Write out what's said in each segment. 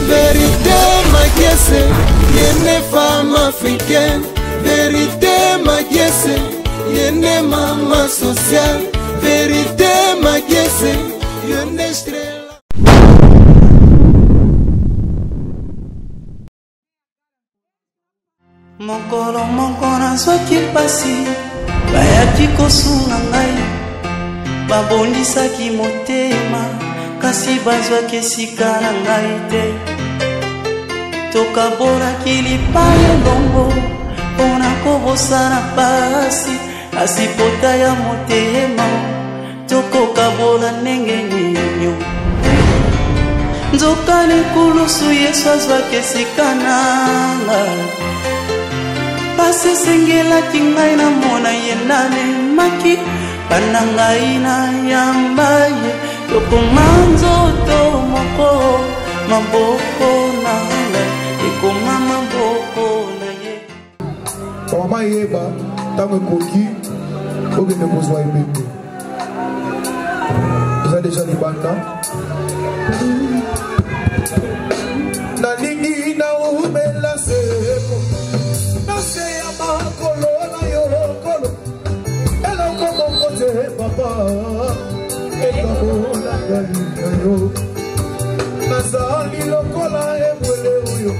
Vérité Magiese, yene femme africaine. Vérité Magiese, yene mama sociale. Vérité Magiese, yene estrela. Mokolo moko nazwaki pasi, bayaki kosunga ngai, babondisaki motema, kasi bazwaki esika na ngai te. Tokabolaki lipai elongo, mpona kobosana pasi, kasi pota ya motema, tokokabola ndenge nini. Nzoka likulusu Yesu azwaki esika na ngai, pasi sengelaki ngai namona ye nalemaki, bana ngai na yamba ye, tokoma nzoto moko, maboko na ngai ekoma maboko na ye. Mama yeba tango koki okende kozwa ebembe. Eza deja libanda nalingi na umela seko nase ya makolo na yokolo eloko moko te papa ekabona ngai na yo nazali lokola ebwele oyo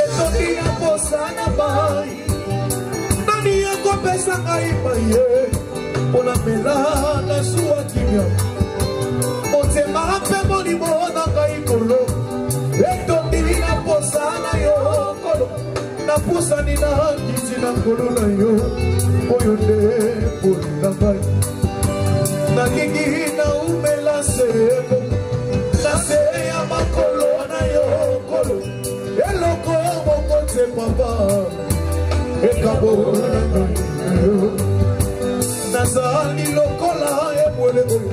etoki ya posa na bai nani akopesa ngai baye mpona mela na zuwa kimia motema mpe molimo na ngai kolo etoki na posa na yo kolo napusani na kiti na nkolo na yo oyo nde poli na ngai nalingi na umela seko na se ya makolo na yo kolo eloko moko te papa ekabola na ngai na yo nazali lokola ebwele oyo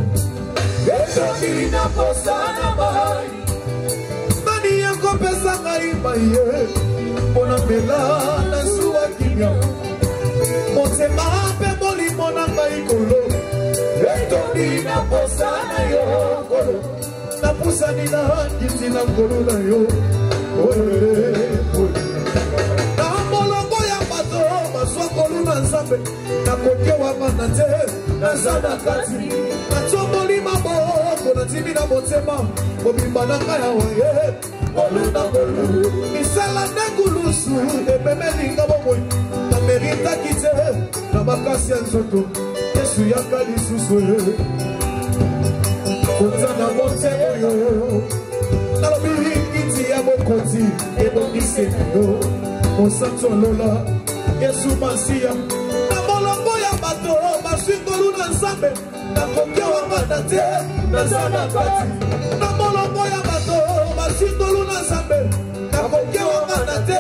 etoki na posa na bai nani akopesa ngai baye mpona mela na zuwa kimia motema mpe molimo na ngai kolo etoki na posa na yo kolo napusani na kiti na nkolo na yo na molongo ya bato bazwa kolu na nzambe nakokewamana te naza na kati natsomoli maboko natimi na motema mobimba na ngai awa ye kolu na kolu misala nde kulusu ememelinga bomoi nameritaki te na makasi ya nzoto yesu yaka lisusu konza na motema oyo nalobi kiti ya mokonzi ebongisi yo mosantu olola yesu masiya na molongo ya bato baswingolu na nzambe nakokewamana te naza na kati na molongo ya bato baswingolu na nzambe nakokewamana te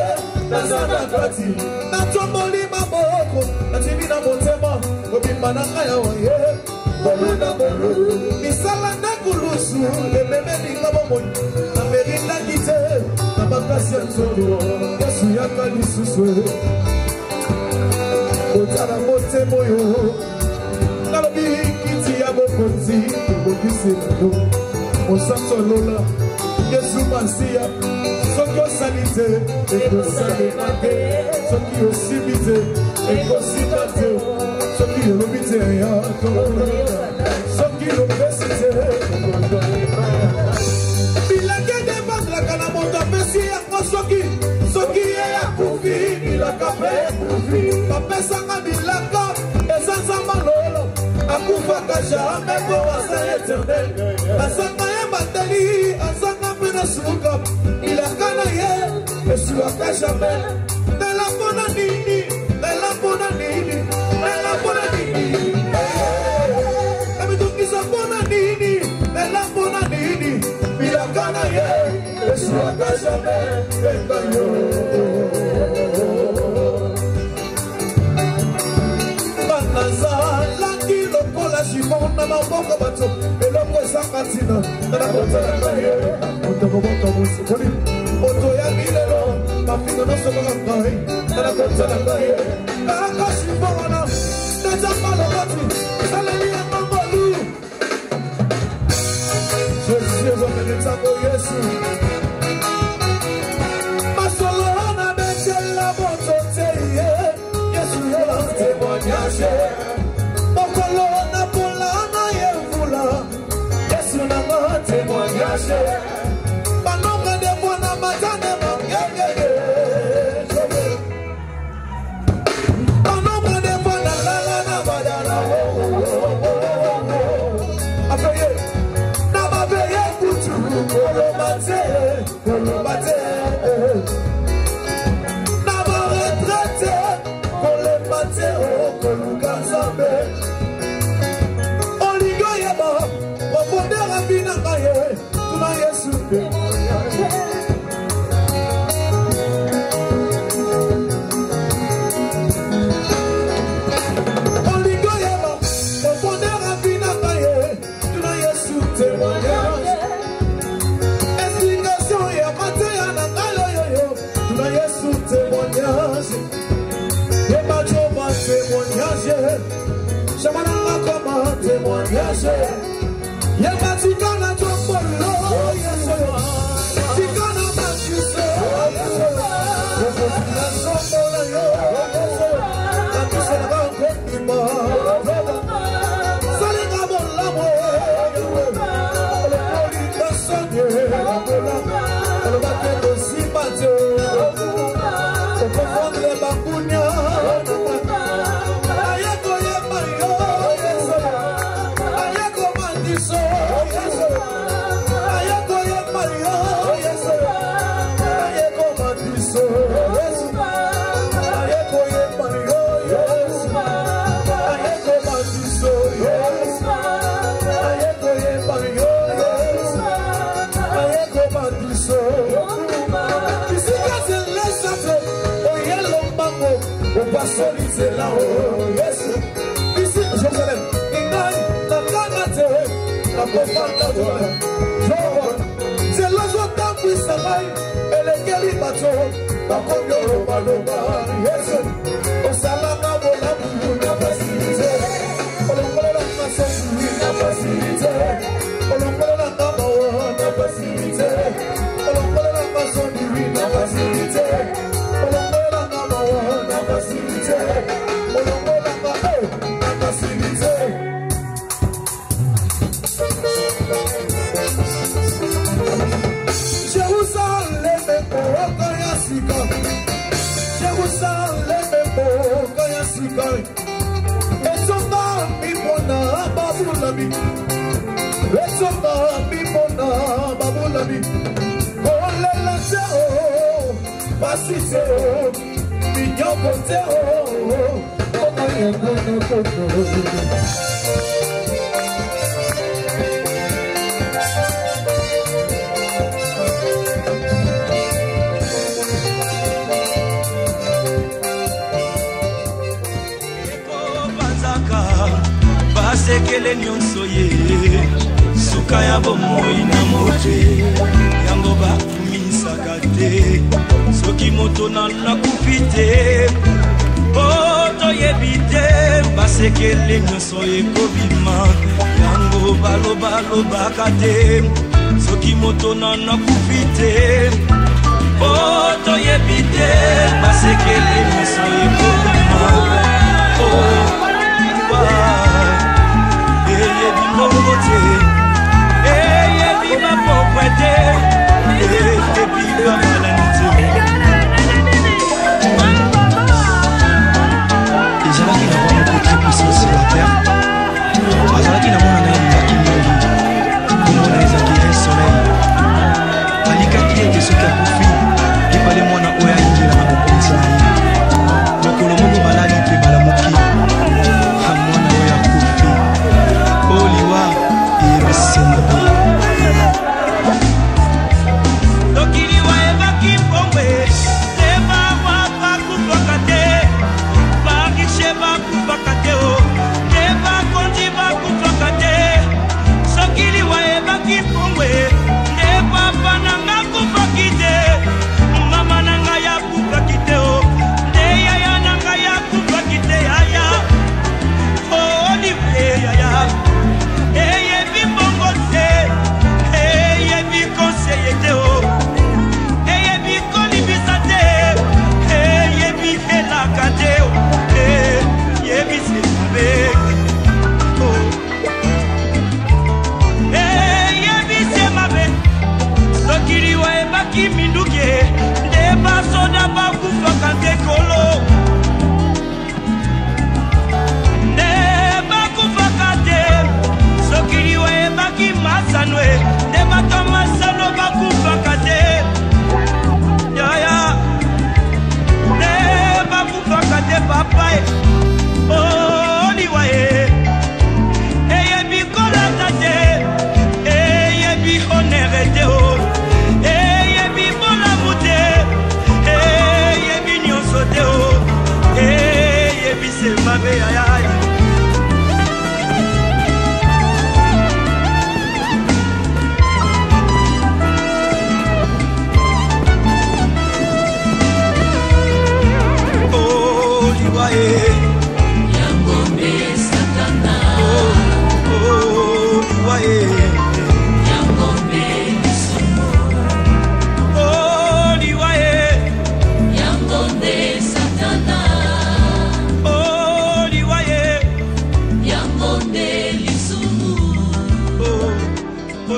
naza na kati natomoli maboko natimi na motema mobimba na ngai awa ye bolu na bolu misala nde kulusu ememelinga bomoi namerindaki te na makasi ya nzoto yesu yaka lisusu kotala motema oyo nalobi kiti ya bokonzi ebongisi na yo mosantu olola yesu masiya soki osali te ekosalema te soki osimbi te ekosimba te soki olobi te ya soki opesi te bilenge nde bandlaka na moto apesi yango soki ye akufi bilaka mpe ekufi bapesanga bilaka eza nzamba lolo akufaka jamai po aza eternel azanga ye bateli azanga mpe na suka bilaka na ye esuwaka jamai nela mpona nini nela mpona nini nela mpona nini namitungisa mpona nini nela mpona nini bilaka na ye esuwaka jamai engayo nazalaki lokola shimon na maboko bato eloko ezanga ntina tala kotala ngai otokobota mosikoli moto ya milelo mafingo nosokoka ngai tala kotala ngai aka shimon wana nazamba lokoti saleli ya mangolu jesu ezomene ntango yesu Sekele nyonso ye suka ya bomoi na mote yango bafumisaka te soki moto nakufi te toyebi te basekele nyonso ekobima yango balobaka te soki moto nakufi te toyebi te basekele nyonso ekobima Oliwa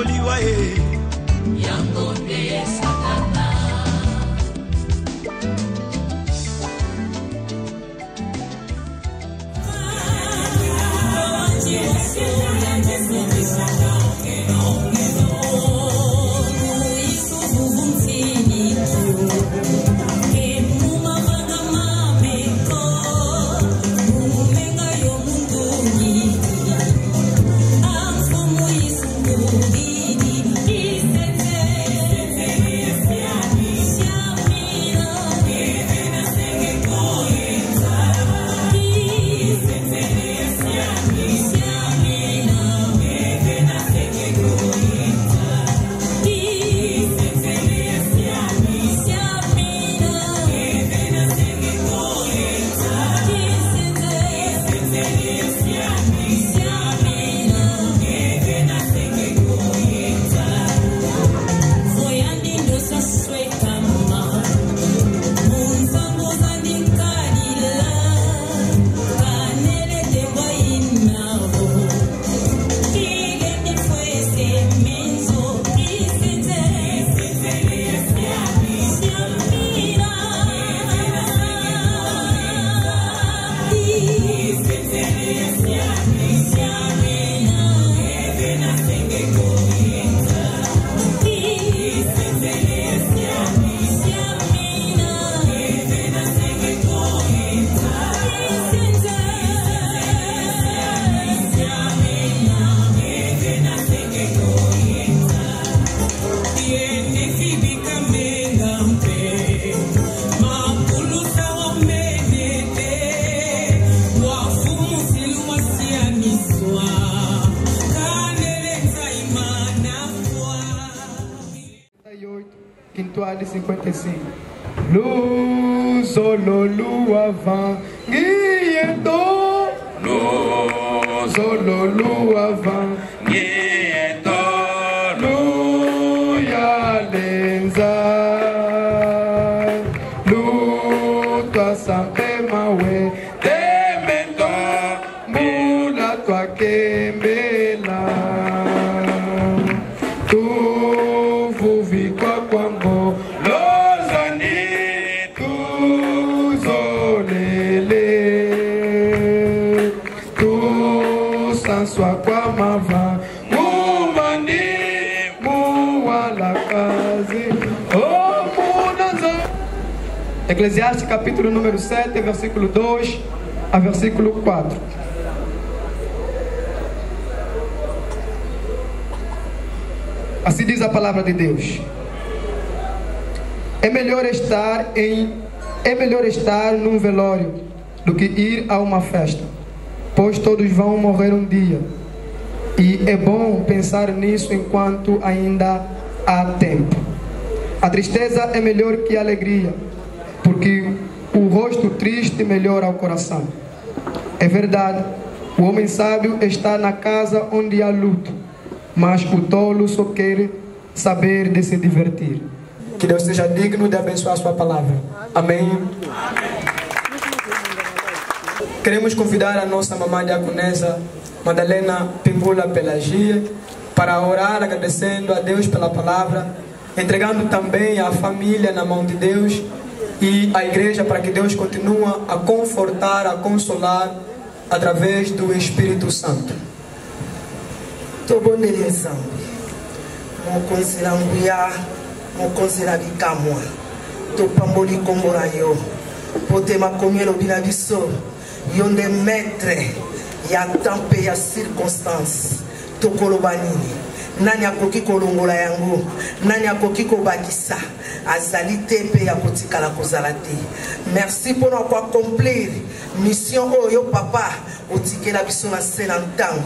koliwa e yango nde Satana. Quintuale 55. Luz, lua, van, guiendo. Luz, lua, van, guiendo. Luia, lenza. Lutua, sampe, mawe. Temendo, mula, tua, quembela. Eclesiastes capítulo número 7, versículo 2 a versículo 4. Assim diz a palavra de Deus. É melhor estar num velório do que ir a uma festa, pois todos vão morrer um dia. E é bom pensar nisso enquanto ainda há tempo. A tristeza é melhor que a alegria, porque o rosto triste melhora o coração. É verdade, o homem sábio está na casa onde há luto, mas o tolo só quer saber de se divertir. Que Deus seja digno de abençoar a sua palavra. Amém. Queremos convidar a nossa mamãe diaconesa Madalena Pimbula Pelagia para orar, agradecendo a Deus pela palavra, entregando também a família na mão de Deus e a igreja para que Deus continue a confortar, a consolar através do Espírito Santo. Tobonele nzambe mokonzela nguya mokonzela bikamwa topamboli kombo na yo po te makomi elobi na biso yo nde maître ya temps mpe ya circonstance tokoloba nini nani akoki kolongola yango nani akoki kobakisa azali te mpe ya kotikala kozala te. Merci mpona koaccomplir mission oyo papa otikela biso na se na ntango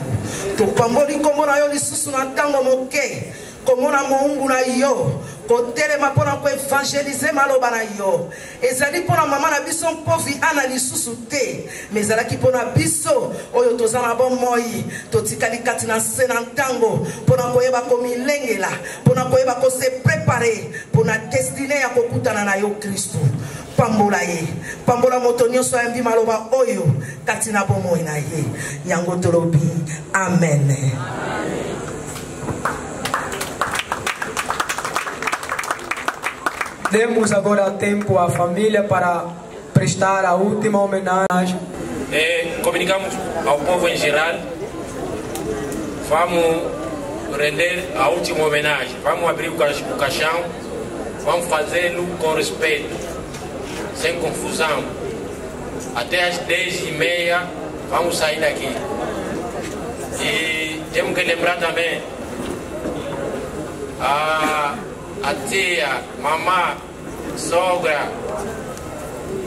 topamboli kombo na yo lisusu na ntango moke komona moungu na yo kotelema mpona koevangelize maloba na yo ezali mpona mama na biso mpovi ana lisusu te me ezalaki mpona biso oyo toza na bomoi totikali kati na se na ntango mpona koyeba komilengela mpona koyeba kose prepare mpona destine ya kokutana na yo Kristo. Pambola ye pambola moto nyonso ayambi maloba oyo kati na bomoi na ye yango tolobi amen. Demos agora tempo à família para prestar a última homenagem. Comunicamos ao povo em geral, vamos render a última homenagem, vamos abrir o caixão, vamos fazê-lo com respeito, sem confusão. Até às 10h30 vamos sair daqui. E temos que lembrar também a tia, mamã, sogra,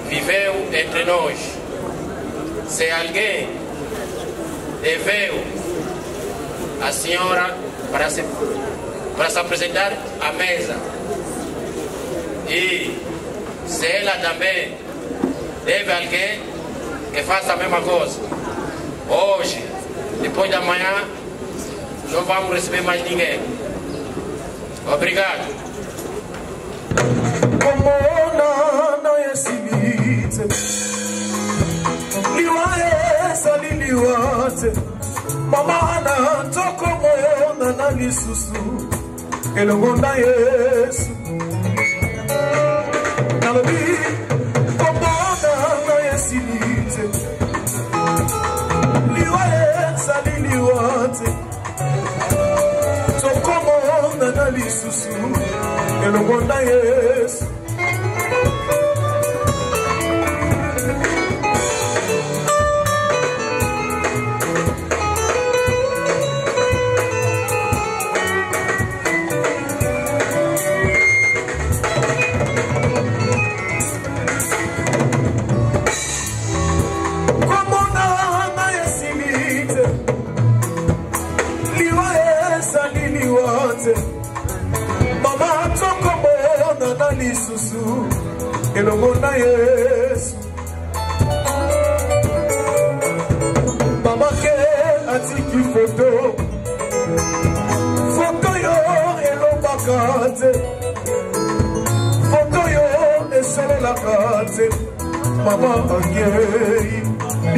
viveu entre nós. Se alguém deveu a senhora para se apresentar à mesa, e se ela também deve a alguém, que faça a mesma coisa. Hoje, depois da manhã, não vamos receber mais ninguém. Obrigado. Mamana toko moyo na lisusu elongonda Yesu nalobi komona na yesilite liwayesa liliwate toko moyo na lisusu elongonda Yesu lisusu elongonda Yesu mama ke atiki foto yo elobaka te foto yo esololaka te mama akei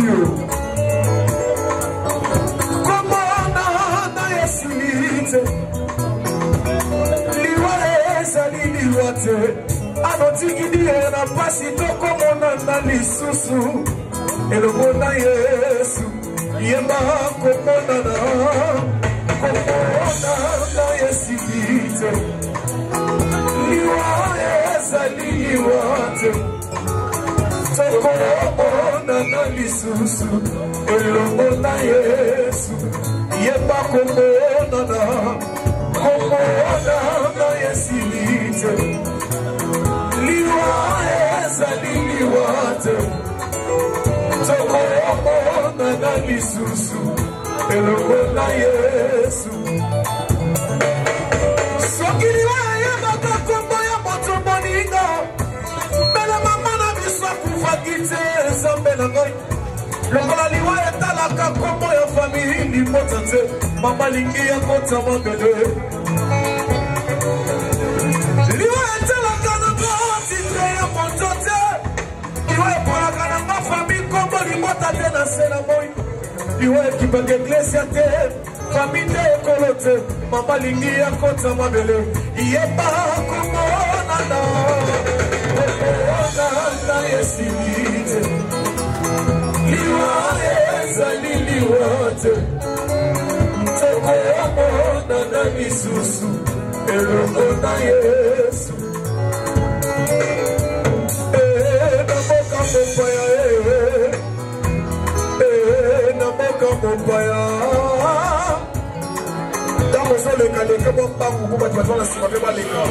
yo komona na yesilite anotikidie na pasi tokomona na lisusu elongonda Yesu yemba komona na yesilite liwa esaliwate tokomona na lisusu elongonda Yesu yemba komona na yesilite tokomona na lisusu elongonda Yesu soki liwa yebaka kombo ya moto moninga mbela mama na biso akufaki te nzambe na ngai lokola liwa etalaka kombo ya famili libota te mama lingi ya kota mabele liwa etalaka na titre ya moto te liwa ekolaka na nga fami kombo libota te na se na moi liwa ekipaka eklesia te fami te ekolo te mama lingi ya kota mabele yeba komona na yesilite liwa ezali liwa te tokomona na lisusu elongonda Yesu na boka mopaya ntango ozolekaleka bombangu mpo bato baza na nsima mpe baleka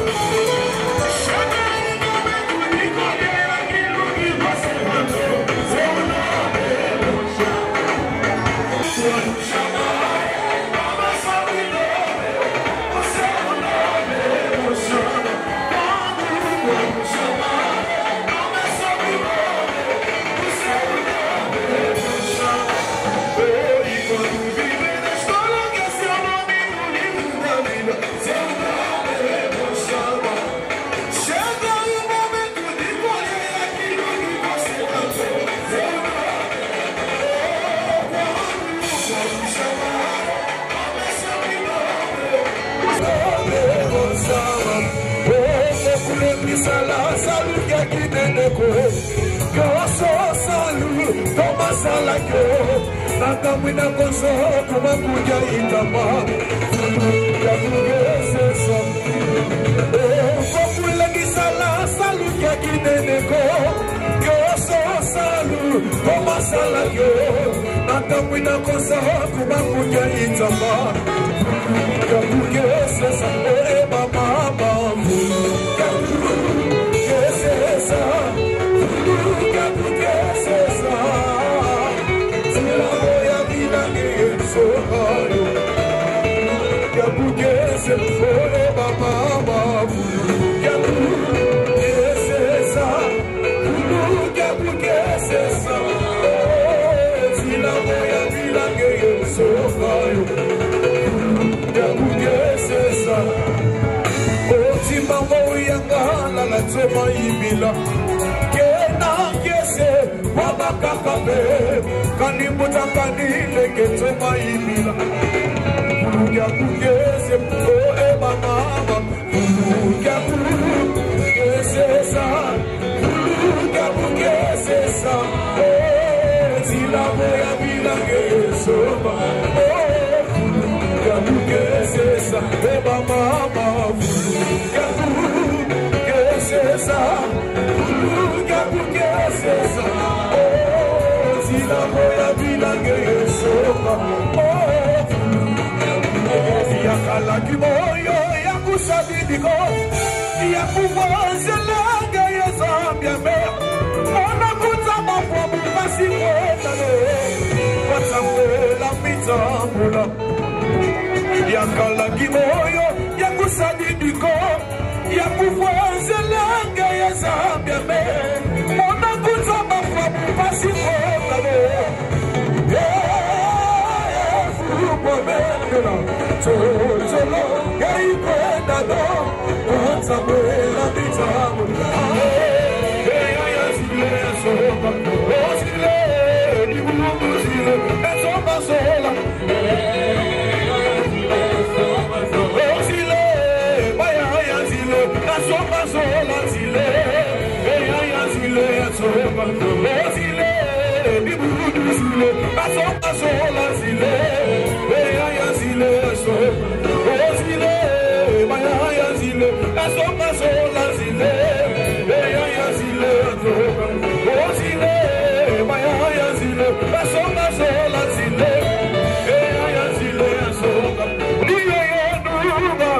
Gisala salu Yakineko Yoso salu Tomasala Yo Nakamina Koso Kumakuja Itama Yakugese Popula Gisala salu Yakineko Yoso salu Tomasala Yo Nakamina Koso Kumakuja Itama Yakugese Mama la tsema ibila kena kese wabakakabe kanimbuta kanile ketsema ibila kuluja kugese oe mama kuluja kugese sa kuluja kugese sa zila boya bila keso kuluja kugese sa mama kuluja Cesa, Cesa, oh, si la voy a vida que sopa, oh, ya cala que voy, ya cusabidico, ya cubanse la que ya sabia me, ona kutama kwa mupasi kwetane, watamwe la mitambula, ya cala que voy, ya cusabidico. Ya kufuanze langa ya Zambia me Mona kutama kwa mpasi kwa me Furupo me Cholo ya ikwenda do Watamwela bitamu Ya zile soba Zile ni bulubu zile Esoba sola Sopa sola zile, ya zile, sopa zile, bibudu zile, sopa sola zile, ya zile, sopa zile, ya zile, sopa sola zile, ya zile, sopa zile, ya zile, sopa sola zile, ya zile, sopa niyo yonuba,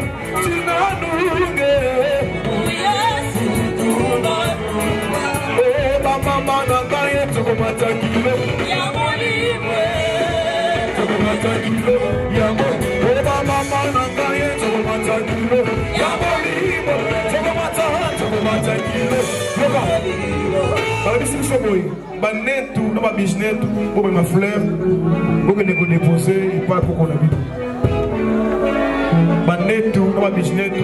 sinanuge. Mama nangaye tukumata kilo ya moliwe tukumata kilo ya moliwe mama nangaye tukumata kilo ya moliwe tukumata kilo Bala bisi boy banetu na ba bisnetu bobe ma fleur boke ne ko déposer il pas pour qu'on habite banetu na ba bisnetu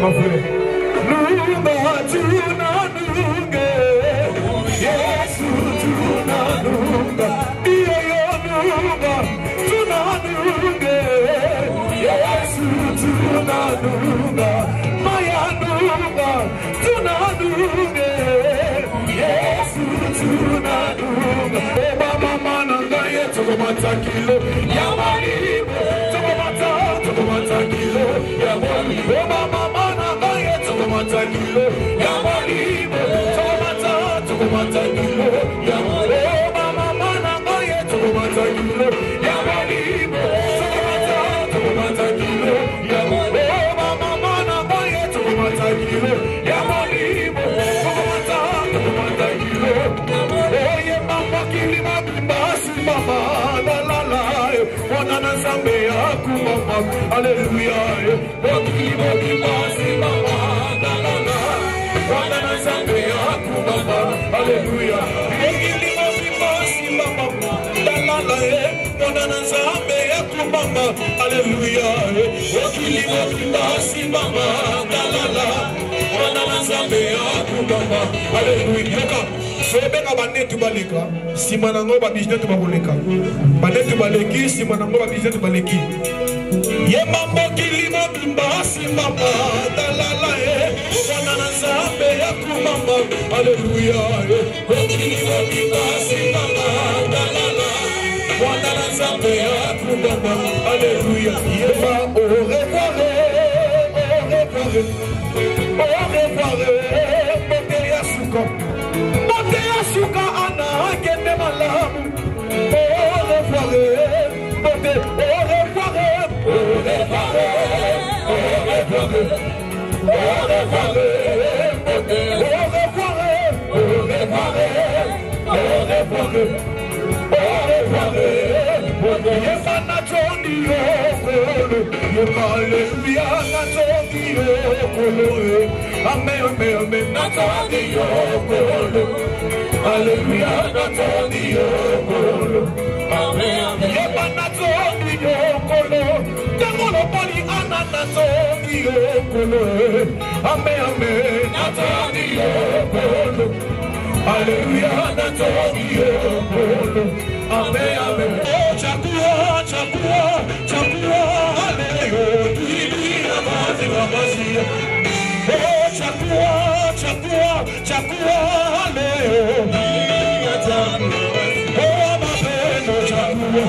ma fleur nunga tuna nunga Yesu tunanunga, iyo yonunga, tunanunga. Yesu tunanunga, mayanunga, tunanunga. Yesu tunanunga. Eba mama nangaye tukumata kilo, ya malibu, tukumata kilo, ya malibu. Eba mama nangaye tukumata kilo, ya malibu, tukumata kilo, ya malibu, mama nangaye tukumata kilo, ya malibu, tukumata kilo, ya malibu, mama nangaye tukumata kilo, ya malibu, tukumata kilo, oye mama kilima basi mama la la la, wana na zambe yaku mama, hallelujah, kilima basi mama la la la, wana na zambe yaku mama. Hallelujah. Kilima bimasi mama la la la mwana na zambe yaku mama. Hallelujah. Kilima bimasi mama la la la mwana na zambe yaku mama. Hallelujah. Sobeka banetu baleka sima nango ba business bakoleka. Banetu baleki sima nango ba business baleki. Ye mambo kilima bimasi mama la la la Alléluia. Alléluia. Au revoir. Monteyasuka ana kende malamu. Au revoir. Hallelujah, that's all you. Amen, amen. Oh, chakua, hallelujah. Oh, chakua, hallelujah. Oh, my friend, chakua.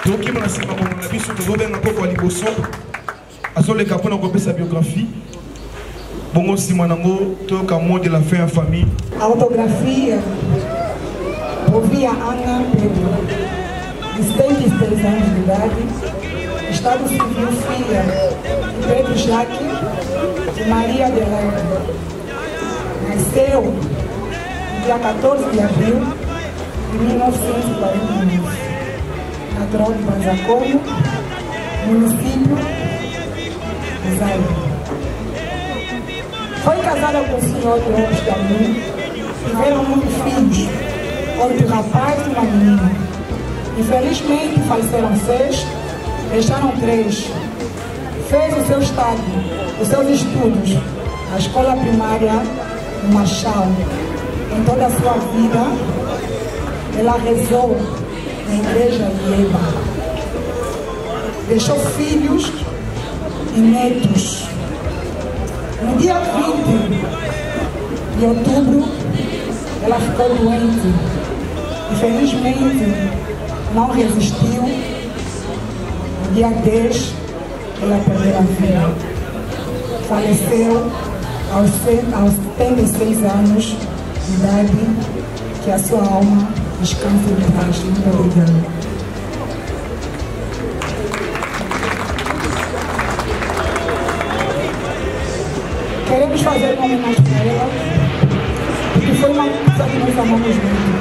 Donc, il m'a dit que je vais sa biographie. Bon, aussi, de la fin en famille. Autografia Povia Ana Pedro, de 73 anos de idade, Estado Civil filha de Pedro Jaque e Maria Adelaide. Nasceu no dia 14 de abril de 1949, natural de Banzacomo, município de Zaire. Foi casada com o senhor de Lopes Caminho, tiveram muitos filhos, 8 rapazes e uma menina. Infelizmente faleceram 6, deixaram 3. Fez o seu estágio, os seus estudos na escola primária no Marchal. Em toda a sua vida, ela rezou na igreja de Eba. Deixou filhos e netos. No dia 20 de outubro, ela ficou doente. Infelizmente, não resistiu. No dia 10, ela perdeu a vida. Faleceu aos 76 anos de idade. Que a sua alma descanse em paz. Muito obrigada. Queremos fazer uma homenagem para ela, porque foi uma coisa que nós amamos muito.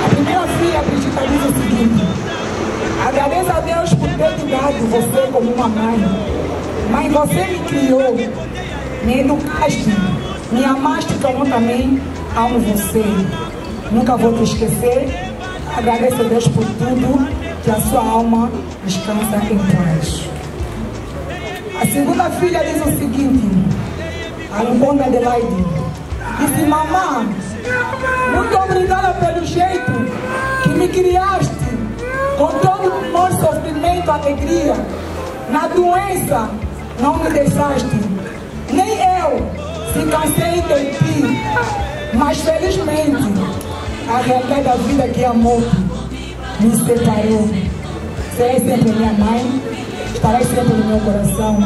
A primeira filha, a Brigitta, diz o seguinte: agradeço a Deus por ter te dado você como uma mãe. Mãe, você me criou, me educaste, me amaste como também amo você. Nunca vou te esquecer. Agradeço a Deus por tudo, que a sua alma descansa em paz. A segunda filha diz o seguinte, a Luponda Adelaide, disse: mamãe, muito obrigada pelo jeito que me criaste, com todo o amor, sofrimento, alegria. Na doença não me deixaste, nem eu se cansei de ti, mas felizmente a realidade da vida que amou me separou. Serei sempre minha mãe, estarei sempre no meu coração,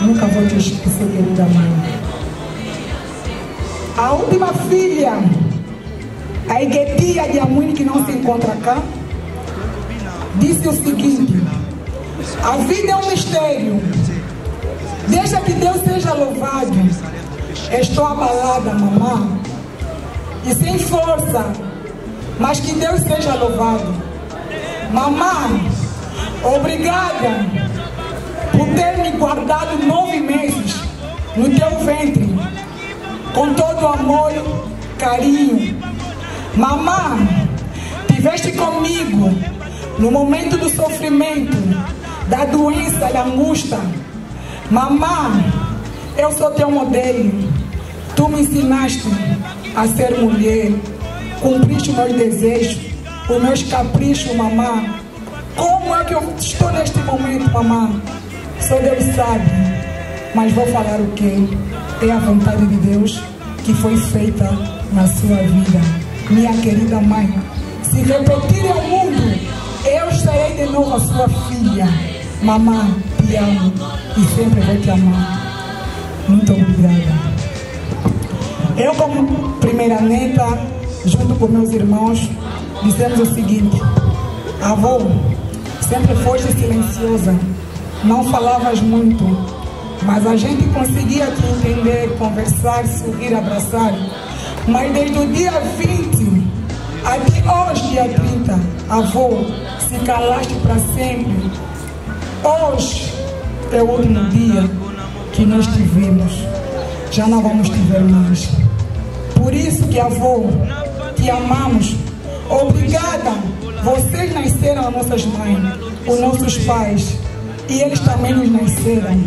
nunca vou te esquecer, querida mãe. A última filha, a Iguetia de Amuini, que não se encontra cá, disse o seguinte: a vida é um mistério, deixa que Deus seja louvado. Estou abalada, mamãe, e sem força, mas que Deus seja louvado. Mamãe, obrigada por ter me guardado 9 meses no teu ventre, com todo amor, carinho. Mamãe, tiveste comigo no momento do sofrimento, da doença, da angústia. Mamãe, eu sou teu modelo. Tu me ensinaste a ser mulher, cumpriste os meus desejos, os meus caprichos, mamãe. Como é que eu estou neste momento, mamãe? Só Deus sabe, mas vou falar o quê? É a vontade de Deus que foi feita na sua vida. Minha querida mãe, se repetir ao mundo, eu serei de novo a sua filha. Mamãe, te amo e sempre vou te amar. Muito obrigada. Eu, como primeira neta, junto com meus irmãos, dissemos o seguinte: avô, sempre foste silenciosa, não falavas muito, mas a gente conseguia te entender, conversar, sorrir, abraçar. Mas desde o dia 20 até hoje, dia 30, avô, se calaste para sempre. Hoje é o último dia que nós tivemos, já não vamos te ver mais. Por isso que, avô, te amamos. Obrigada, vocês nasceram as nossas mães, os nossos pais, e eles também nos nasceram.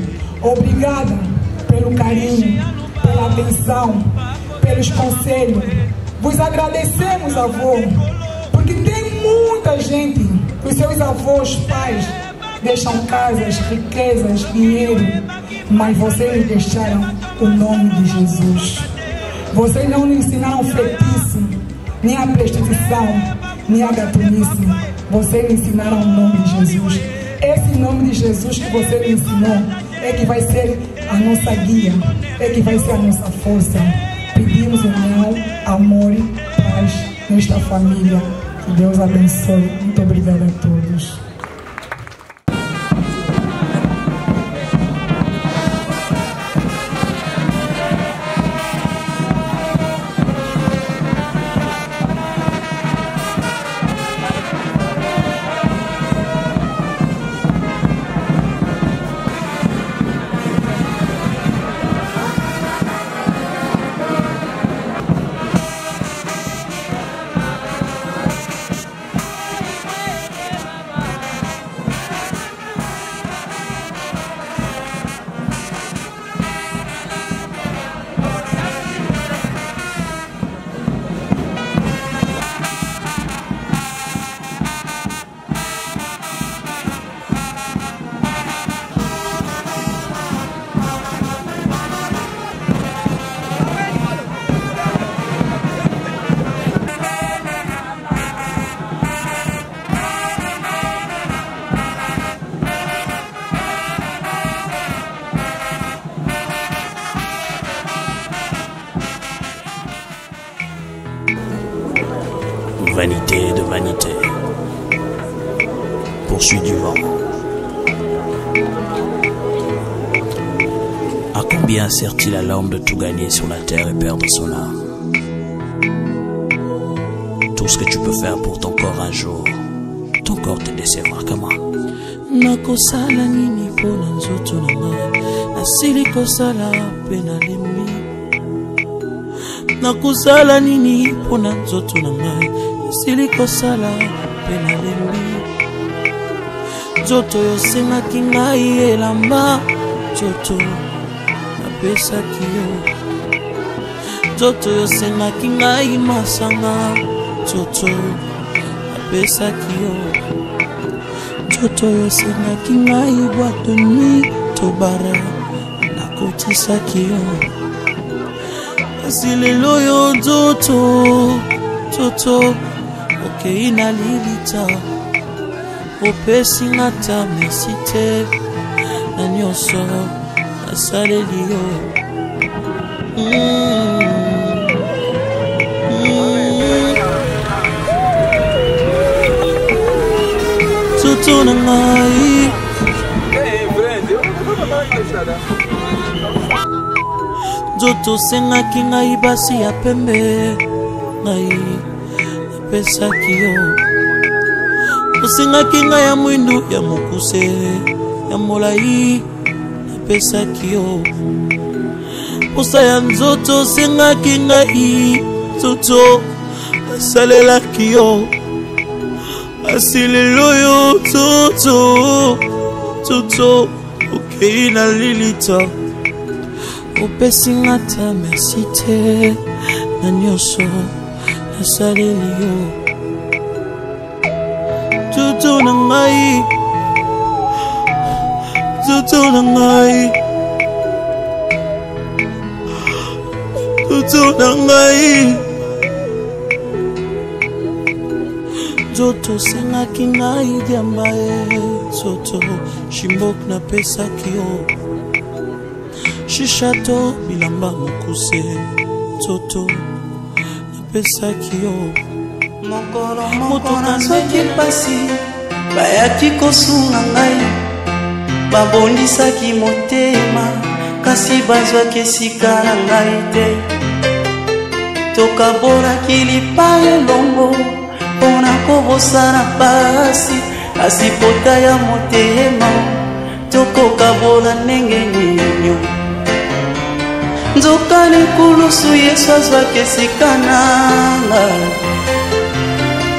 Obrigada pelo carinho, pela atenção, pelos conselhos. Vos agradecemos, avô, porque tem muita gente, os seus avós, pais, deixam casas, riquezas, dinheiro, mas vocês nos deixaram o nome de Jesus. Vocês não nos ensinaram feitiço, nem a prostituição, nem a gatunice. Vocês nos ensinaram o nome de Jesus. Esse nome de Jesus que você me ensinou é que vai ser a nossa guia, é que vai ser a nossa força. Pedimos união, amor e paz nesta família. Que Deus abençoe. Muito obrigada a todos. vanité de vanité, poursuit du vent. À combien sert-il à l'homme de tout gagner sur la terre et perdre son âme? Tout ce que tu peux faire pour ton corps un jour, ton corps te décevra. Comment? Nakosala nini pona nzoto na ngai, nasili kosala pe nalembi. Nakosala nini pona nzoto na ngai, nasili kosala pe nalembi. Nzoto yosengaki ngai elamba, nzoto napesaki yo. Nzoto yosengaki ngai masanga, nzoto napesaki yo. Nzoto yosengaki ngai boîte de nuit tobara, nakotisaki yo. Kasi lelo yo nzoto, nzoto okei na lilita, opesi ngata merci te na nyonso nasaleli yo. Nzoto na ngai, nzoto sengaki ngai basi ya pembe, ngai napesaki yo. Osengaki ngai ya mwindu ya mokuse ya molai, napesaki yo. Posa ya nzoto sengaki ngai, nzoto nasalelaki yo. Asilelo yo nzoto, nzoto okei na lilita, opesi ngata merci te na nyonso nasaleli yo. Nzoto na ngai, nzoto na ngai, nzoto na ngai. Nzoto sengaki ngai diamba e, nzoto shimbok napesaki yo. Shishato bilamba mokuse, nzoto napesaki yo. Mokolo moko nazwaki pasi, bayaki kosunga ngai, babondisaki motema, kasi bazwaki esika na ngai te. Tokabolaki lipa elongo mpona kobosana pasi, kasi pota ya motema tokokabola ndenge nini. Nzoka likulusu Yesu azwaki esika na ngai,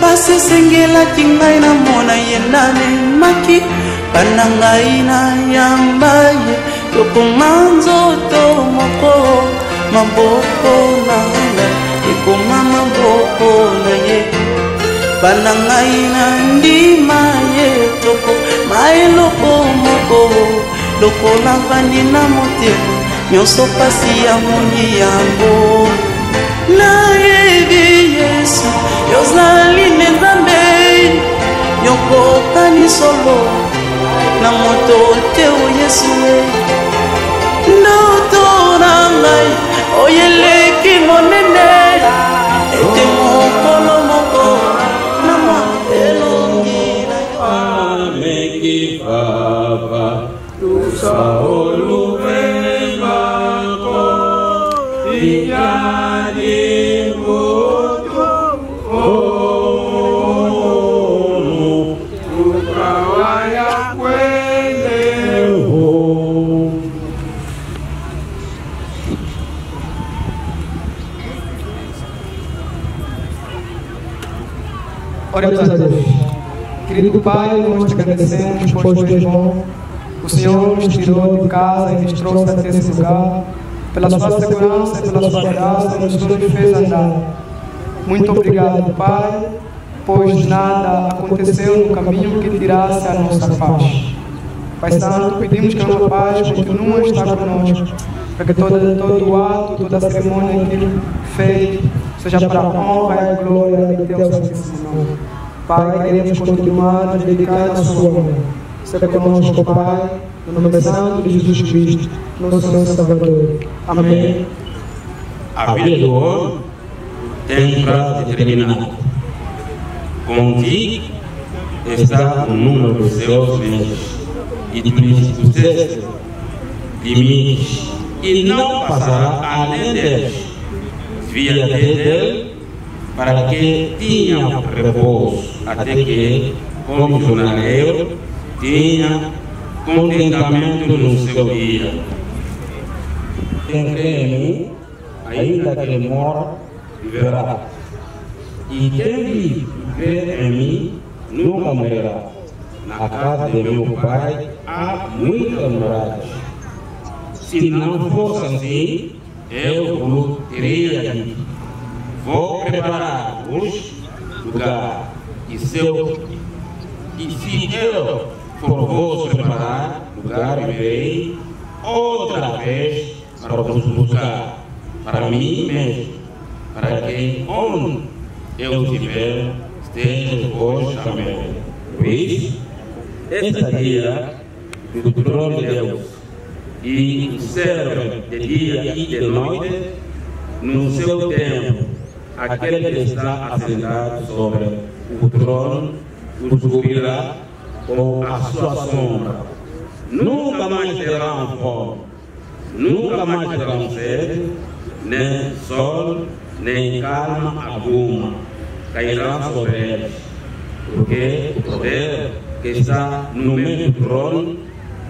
pasi esengelaki ngai namona ye namemaki, banda ngai na yamba ye tokoma nzoto moko, maboko na ngai ekoma maboko na ye. Banda ngai na ndima ye toko maeloko moko, lokola vandi na motema nyonso pasi ya moni yango. Nayebi Yesu yozali ne Nzambe, yokokani solo na moto te o Yesu e. Ndoto na ngai oyeleki monene, ete mokolo moko na elongi na yo. Ameki papa tusaolu vemako iyani moto ono tukawaya kwele ho. Oremos a Deus. Querido Pai, nós te agradecemos, pois tu és bom. O Senhor nos tirou de casa e nos trouxe até esse lugar. Pela sua segurança e pela sua graça, nos fez andar. Muito obrigado, Pai, pois nada aconteceu no caminho que tirasse a nossa paz. Pai Santo, pedimos que a nossa paz continue a estar conosco, para que todo o ato, toda a cerimônia que fez seja para a honra e a glória de Teu Santíssimo Nome. Pai, queremos continuar a dedicar a sua mão. Seja conosco, Pai, no nome santo de Jesus Cristo, nosso Senhor Salvador. Amém. A vida do homem tem um prazo determinado. contigo está o número dos seus membros e puseste limites e não passará além deles, via dele, para que tenha repouso, até que, como jornaleiro, tenha contentamento no seu dia. Quem crê em mim, ainda que mora, viverá. E quem crê em mim, nunca morrerá. Na casa de meu pai há muitas moradas. Se não fosse assim, eu vos teria dito: vou preparar-vos lugar. E se eu for vos preparar lugar, virei outra vez para vos buscar, para mim mesmo, para que onde eu estiver, esteja vós também. Por isso, esta dia do trono de Deus, e serve de dia e de noite, no seu tempo, aquele que está assentado sobre o trono os cobrirá com a sua sombra. Nunca mais terão fome, nunca mais terão sede, nem sol, nem calma alguma cairá sobre eles, porque o poder que está no meio do trono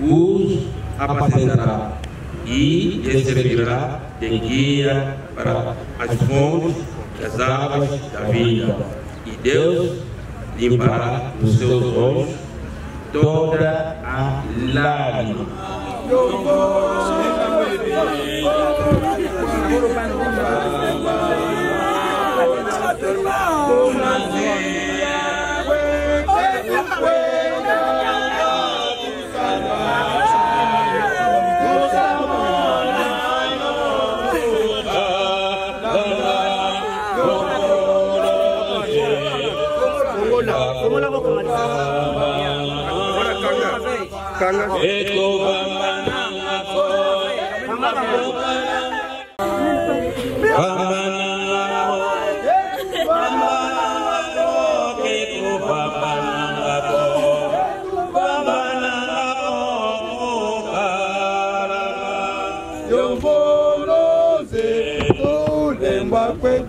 os apacentará e lhes servirá de guia para as fontes das águas da vida. E Deus limpará dos seus olhos toda a lágrima.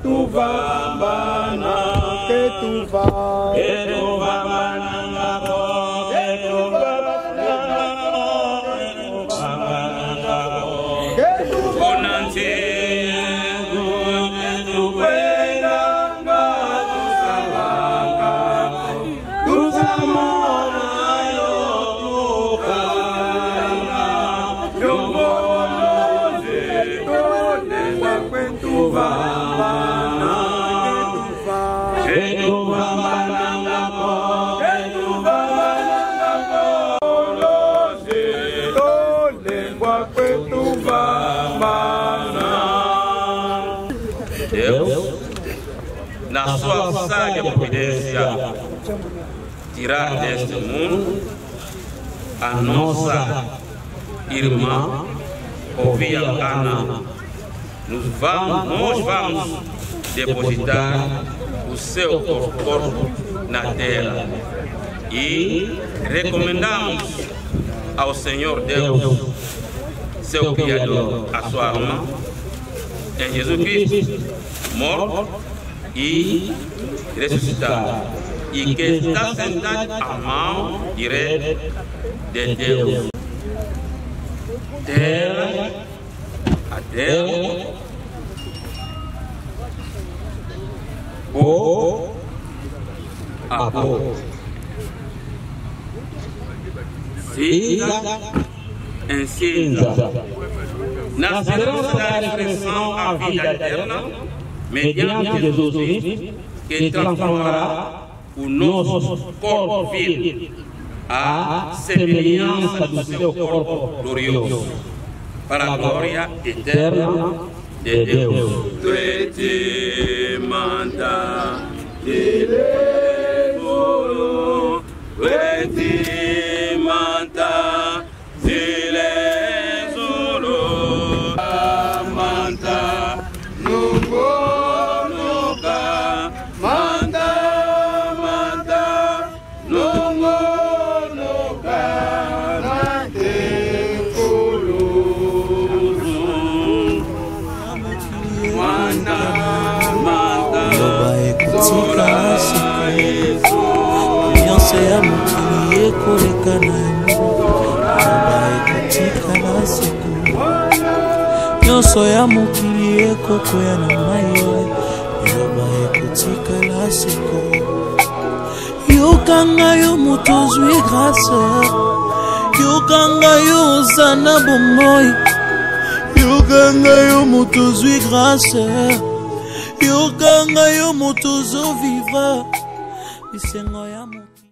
Tu vambana, que tu vas, que tu vambana, que tu vambana, que tu bonante, tu venanga, tu salanga, tu samona, yo tu cana, yo bonose, tu nena que tu vas. Deus, na sua sábia providência, tirar deste mundo a nossa irmã, Ovia Ana. Nós vamos depositar o seu corpo na terra e recomendamos ao Senhor Deus, seu Criador, a sua alma em Jesus Cristo, morto e ressuscitado, e que está sentado à mão direita de Deus. Terra a Deus, povo a povo, cinza em cinza, na esperança da ressurreição à vida eterna, mediante Jesus Cristo, que transformará o nosso corpo vil à semelhança do seu corpo glorioso, para a glória eterna de Deus. Tuete manda, dilevoro, tuete manda, dilezoro, manda, nugo, nuga, manda, ekotikala seko nyonso ya mokili ekoleka na yango liloba ekotikala seko nyonso ya mokili ekokoya na mai liloba ekotikala seko yokanga yo moto ozwi grâce yokanga yo ozana bomoi yokanga yo moto ozwi grâce yokanga yo moto ozovivre bisengo